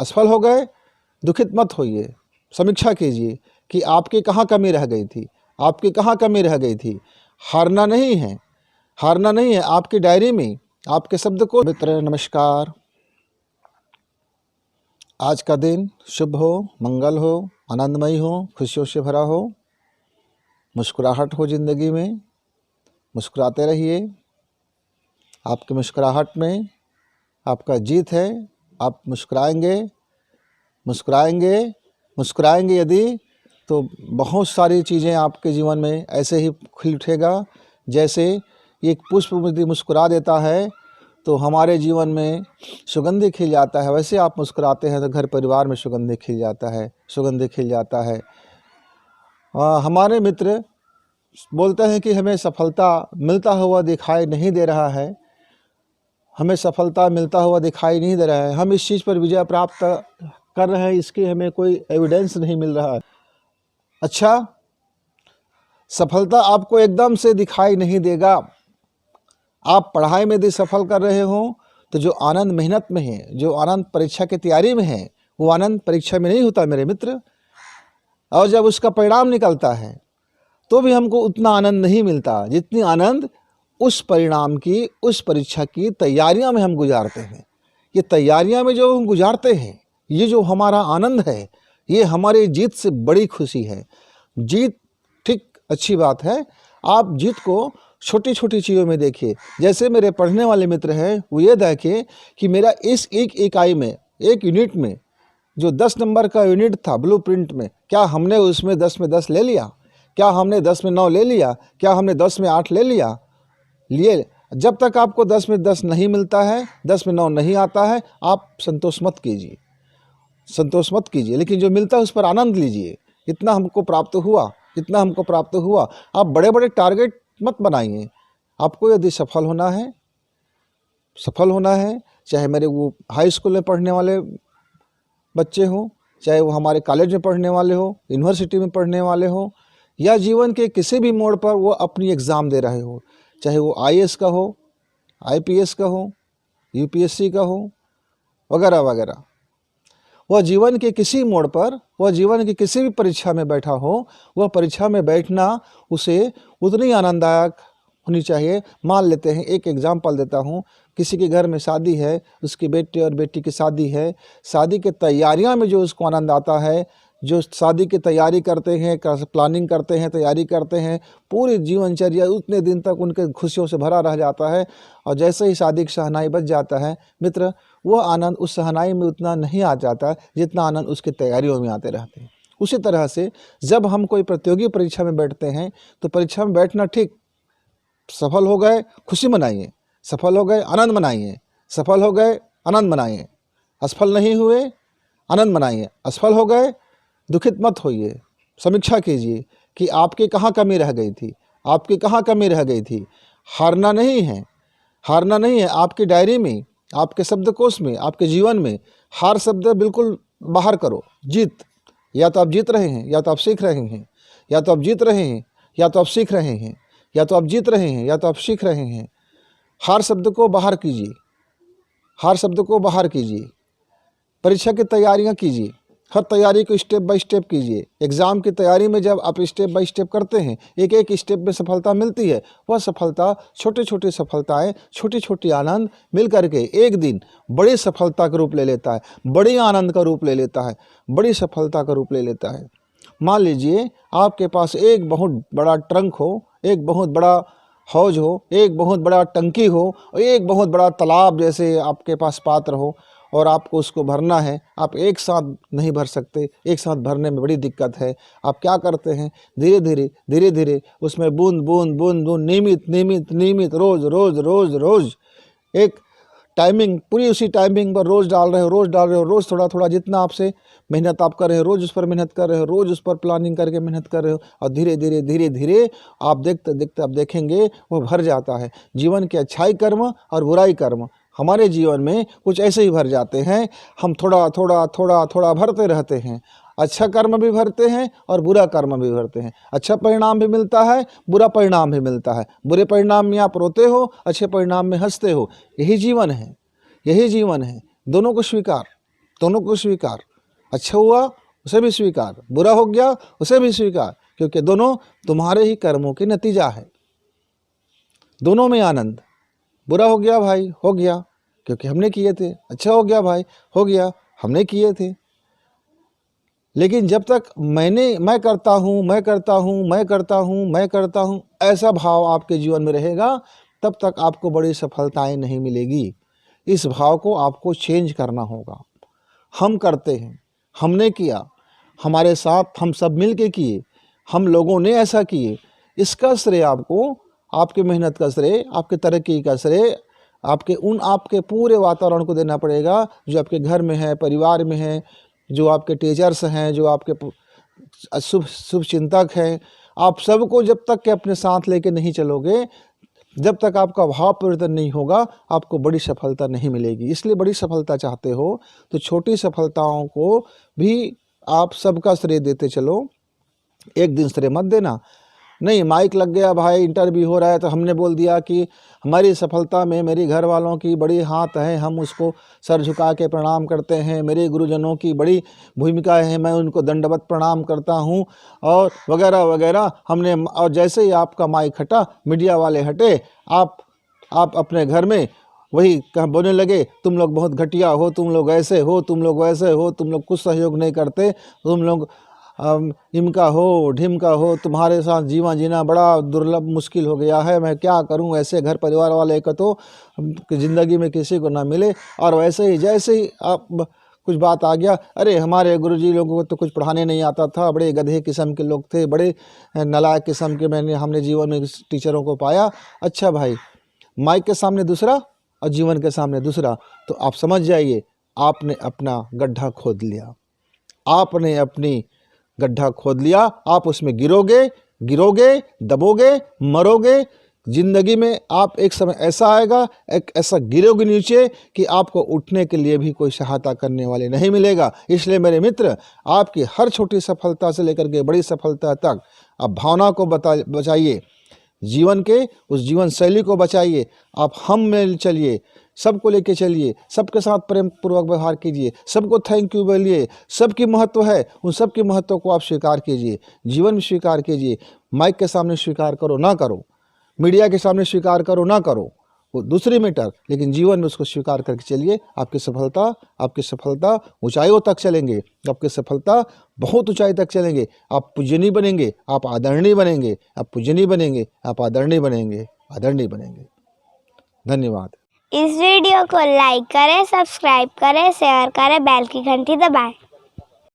असफल हो गए, दुखित मत होइए। समीक्षा कीजिए कि आपकी कहाँ कमी रह गई थी, आपकी कहाँ कमी रह गई थी। हारना नहीं है, हारना नहीं है। आपकी डायरी में आपके शब्द को मित्र नमस्कार। आज का दिन शुभ हो, मंगल हो, आनंदमय हो, खुशियों से भरा हो, मुस्कुराहट हो ज़िंदगी में, मुस्कुराते रहिए। आपकी मुस्कुराहट में आपका जीत है। आप मुस्कुराएंगे, मुस्कुराएंगे, मुस्कुराएंगे यदि, तो बहुत सारी चीज़ें आपके जीवन में ऐसे ही खिल उठेगा। जैसे एक पुष्प यदि मुस्कुरा देता है तो हमारे जीवन में सुगंधि खिल जाता है, वैसे आप मुस्कुराते हैं तो घर परिवार में सुगंधि खिल जाता है, सुगंधि खिल जाता है। हमारे मित्र बोलते हैं कि हमें सफलता मिलता हुआ दिखाई नहीं दे रहा है, हमें सफलता मिलता हुआ दिखाई नहीं दे रहा है, हम इस चीज़ पर विजय प्राप्त कर रहे हैं, इसकी हमें कोई एविडेंस नहीं मिल रहा है। अच्छा, सफलता आपको एकदम से दिखाई नहीं देगा। आप पढ़ाई में यदि सफल कर रहे हो तो जो आनंद मेहनत में है, जो आनंद परीक्षा की तैयारी में है, वो आनंद परीक्षा में नहीं होता मेरे मित्र। और जब उसका परिणाम निकलता है तो भी हमको उतना आनंद नहीं मिलता जितनी आनंद उस परिणाम की, उस परीक्षा की तैयारियां में हम गुजारते हैं। ये तैयारियां में जो हम गुजारते हैं, ये जो हमारा आनंद है, ये हमारी जीत से बड़ी खुशी है। जीत ठीक अच्छी बात है, आप जीत को छोटी छोटी चीज़ों में देखिए। जैसे मेरे पढ़ने वाले मित्र हैं, वो ये देखें कि मेरा इस एक इकाई में, एक यूनिट में जो 10 नंबर का यूनिट था ब्लूप्रिंट में, क्या हमने उसमें 10 में 10 ले लिया? क्या हमने 10 में 9 ले लिया? क्या हमने 10 में 8 ले लिया? लिए जब तक आपको 10 में 10 नहीं मिलता है, 10 में 9 नहीं आता है, आप संतोष मत कीजिए, संतोष मत कीजिए, लेकिन जो मिलता है उस पर आनंद लीजिए। इतना हमको प्राप्त हुआ, इतना हमको प्राप्त हुआ। आप बड़े बड़े टारगेट मत बनाइए। आपको यदि सफल होना है, सफल होना है, चाहे मेरे वो हाई स्कूल में पढ़ने वाले बच्चे हों, चाहे वो हमारे कॉलेज में पढ़ने वाले हो, यूनिवर्सिटी में पढ़ने वाले हो, या जीवन के किसी भी मोड़ पर वो अपनी एग्ज़ाम दे रहे हो, चाहे वो IAS का हो, IPS का हो, UPSC का हो, वगैरह वगैरह। वह जीवन के किसी मोड़ पर, वह जीवन की किसी भी परीक्षा में बैठा हो, वह परीक्षा में बैठना उसे उतनी आनंददायक होनी चाहिए। मान लेते हैं, एक एग्जाम्पल देता हूँ, किसी के घर में शादी है, उसके बेटे और बेटी की शादी है, शादी के तैयारियां में जो उसको आनंद आता है, जो शादी की तैयारी करते हैं, प्लानिंग करते हैं, तैयारी करते हैं, पूरी जीवनचर्या उतने दिन तक उनके खुशियों से भरा रह जाता है। और जैसे ही शादी की शहनाई बज जाता है मित्र, वह आनंद उस शहनाई में उतना नहीं आ जाता जितना आनंद उसकी तैयारियों में आते रहते हैं। उसी तरह से जब हम कोई प्रतियोगी परीक्षा में बैठते हैं तो परीक्षा में बैठना ठीक, सफल हो गए खुशी मनाइए, सफल हो गए आनंद मनाइए, सफल हो गए आनंद मनाइए, असफल नहीं हुए आनंद मनाइए, असफल हो गए दुखित मत होइए। समीक्षा कीजिए कि आपकी कहाँ कमी रह गई थी, आपकी कहाँ कमी रह गई थी। हारना नहीं है, हारना नहीं है। आपकी डायरी में, आपके शब्दकोश में, आपके जीवन में हार शब्द बिल्कुल बाहर करो। जीत, या तो आप जीत रहे हैं, या तो आप सीख रहे हैं, या तो आप जीत रहे हैं, या तो आप सीख रहे हैं, या तो आप जीत रहे हैं, या तो आप सीख रहे हैं। हार शब्द को बाहर कीजिए, हार शब्द को बाहर कीजिए। परीक्षा की तैयारियां कीजिए, हर तैयारी को स्टेप बाय स्टेप कीजिए। एग्ज़ाम की तैयारी में जब आप स्टेप बाय स्टेप करते हैं, एक एक स्टेप में सफलता मिलती है। वह सफलता, छोटी छोटी सफलताएं, छोटी छोटी आनंद मिल करके एक दिन बड़ी सफलता का रूप ले लेता है, बड़ी आनंद का रूप ले लेता है, बड़ी सफलता का रूप ले लेता है। मान लीजिए आपके पास एक बहुत बड़ा ट्रंक हो, एक बहुत बड़ा हौज हो, एक बहुत बड़ा टंकी हो, और एक बहुत बड़ा तालाब जैसे आपके पास पात्र हो, और आपको उसको भरना है। आप एक साथ नहीं भर सकते, एक साथ भरने में बड़ी दिक्कत है। आप क्या करते हैं, धीरे धीरे धीरे धीरे उसमें बूंद बूंद बूंद बूंद, नियमित नियमित नियमित, रोज़ रोज़ रोज़ रोज़ एक टाइमिंग, पूरी उसी टाइमिंग पर रोज़ डाल रहे हो, रोज़ डाल रहे हो, रोज़ थोड़ा थोड़ा, जितना आपसे मेहनत आप कर रहे हो, रोज़ उस पर मेहनत कर रहे हो, रोज़ उस पर प्लानिंग करके मेहनत कर रहे हो, और धीरे धीरे धीरे धीरे आप देखते देखते आप देखेंगे वो भर जाता है। जीवन के अच्छाई कर्म और बुराई कर्म हमारे जीवन में कुछ ऐसे ही भर जाते हैं। हम थोड़ा थोड़ा थोड़ा थोड़ा भरते रहते हैं। अच्छा कर्म भी भरते हैं और बुरा कर्म भी भरते हैं। अच्छा परिणाम भी मिलता है, बुरा परिणाम भी मिलता है। बुरे परिणाम में आप रोते हो, अच्छे परिणाम में हंसते हो। यही जीवन है, यही जीवन है। दोनों को स्वीकार, दोनों को स्वीकार, अच्छा हुआ उसे भी स्वीकार, बुरा हो गया उसे भी स्वीकार, क्योंकि दोनों तुम्हारे ही कर्मों के नतीजा है। दोनों में आनंद, बुरा हो गया भाई हो गया क्योंकि हमने किए थे, अच्छा हो गया भाई हो गया हमने किए थे। लेकिन जब तक मैं करता हूँ मैं करता हूँ मैं करता हूँ मैं करता हूँ ऐसा भाव आपके जीवन में रहेगा, तब तक आपको बड़ी सफलताएं नहीं मिलेगी। इस भाव को आपको चेंज करना होगा। हम करते हैं, हमने किया, हमारे साथ हम सब मिल के किए, हम लोगों ने ऐसा किए, इसका श्रेय आपको, आपकी मेहनत का श्रेय, आपके तरक्की का श्रेय आपके पूरे वातावरण को देना पड़ेगा, जो आपके घर में है, परिवार में है, जो आपके टीचर्स हैं, जो आपके शुभ चिंतक हैं। आप सबको जब तक के अपने साथ लेके नहीं चलोगे, जब तक आपका भाव परिवर्तन नहीं होगा, आपको बड़ी सफलता नहीं मिलेगी। इसलिए बड़ी सफलता चाहते हो तो छोटी सफलताओं को भी आप सबका श्रेय देते चलो, एक दिन श्रेय मत देना। नहीं, माइक लग गया भाई, इंटरव्यू हो रहा है तो हमने बोल दिया कि हमारी सफलता में मेरे घर वालों की बड़ी हाथ है, हम उसको सर झुका के प्रणाम करते हैं, मेरे गुरुजनों की बड़ी भूमिका है, मैं उनको दंडवत प्रणाम करता हूं, और वगैरह वगैरह हमने। और जैसे ही आपका माइक हटा, मीडिया वाले हटे, आप अपने घर में वही बोलने लगे, तुम लोग बहुत घटिया हो, तुम लोग ऐसे हो, तुम लोग वैसे हो, तुम लोग कुछ सहयोग नहीं करते, तुम लोग इमका हो ढिमका हो, तुम्हारे साथ जीवन जीना बड़ा दुर्लभ मुश्किल हो गया है, मैं क्या करूं, ऐसे घर परिवार वाले का तो ज़िंदगी में किसी को ना मिले। और वैसे ही जैसे ही आप कुछ बात आ गया, अरे हमारे गुरुजी लोगों को तो कुछ पढ़ाने नहीं आता था, बड़े गधे किस्म के लोग थे, बड़े नालायक किस्म के हमने जीवन में टीचरों को पाया। अच्छा भाई, माइक के सामने दूसरा और जीवन के सामने दूसरा, तो आप समझ जाइए आपने अपना गड्ढा खोद लिया, आपने अपनी गड्ढा खोद लिया, आप उसमें गिरोगे, दबोगे, मरोगे। जिंदगी में आप एक समय ऐसा आएगा, एक ऐसा गिरोगे नीचे कि आपको उठने के लिए भी कोई सहायता करने वाले नहीं मिलेगा। इसलिए मेरे मित्र, आपकी हर छोटी सफलता से लेकर के बड़ी सफलता तक आप भावना को बचाइए, जीवन के उस जीवन शैली को बचाइए। आप हम में चलिए, सबको लेके चलिए, सबके साथ प्रेम पूर्वक व्यवहार कीजिए, सबको थैंक यू बोलिए, सबकी महत्व है, उन सबके महत्व को आप स्वीकार कीजिए, जीवन में स्वीकार कीजिए। माइक के सामने स्वीकार करो ना करो, मीडिया के सामने स्वीकार करो ना करो, वो दूसरी मैटर, लेकिन जीवन में उसको स्वीकार करके चलिए। आपकी सफलता ऊंचाइयों तक चलेंगे, आपकी सफलता बहुत ऊंचाई तक चलेंगे। आप पूजनीय बनेंगे, आप आदरणीय बनेंगे, आप पूजनीय बनेंगे, आप आदरणीय बनेंगे। धन्यवाद। इस वीडियो को लाइक करें, सब्सक्राइब करें, शेयर करें, बेल की घंटी दबाएं।